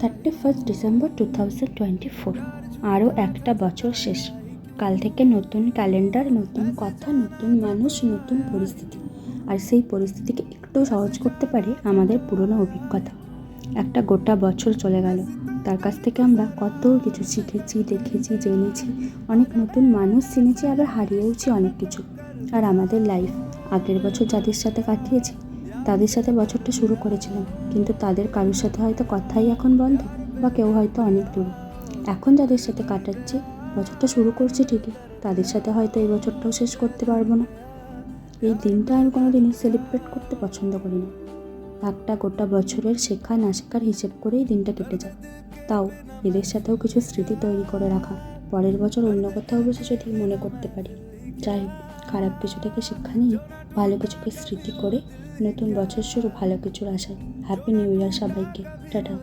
31 December 2024। আরও একটা বছর শেষ। কাল থেকে নতুন ক্যালেন্ডার, নতুন কথা, নতুন মানুষ, নতুন পরিস্থিতি। আর সেই পরিস্থিতিকে একটু সহজ করতে পারে আমাদের পুরনো অভিজ্ঞতা। একটা গোটা বছর চলে গেল, তার কাছ থেকে আমরা কত কিছু শিখেছি, দেখেছি, জেনেছি, অনেক নতুন মানুষ চিনেছি, আবার হারিয়েওছি অনেক কিছু। আর আমাদের লাইফ, আগের বছর যাদের সাথে কাটিয়েছি তাদের সাথে বছরটা শুরু করেছিলাম, কিন্তু তাদের কারোর সাথে হয়তো কথাই এখন বন্ধ, বা কেউ হয়তো অনেক দূরে। এখন যাদের সাথে কাটাচ্ছি, বছরটা শুরু করছি ঠিকই, তাদের সাথে হয়তো এই বছরটাও শেষ করতে পারবো না। এই দিনটা আমি কোনো দিনই সেলিব্রেট করতে পছন্দ করি না। একটা গোটা বছরের শেখা না শেখার হিসেব করেই দিনটা কেটে যায়। তাও এদের সাথেও কিছু স্মৃতি তৈরি করে রাখা, পরের বছর অন্য কোথাও বসে যদি মনে করতে পারি। যাই হোক, খারাপ কিছু থেকে শিক্ষা নিয়ে ভালো কিছুকে স্মৃতি করে নতুন বছর শুরু ভালো কিছুর আশায়। হ্যাপি নিউ ইয়ার সবাইকে। টাটা।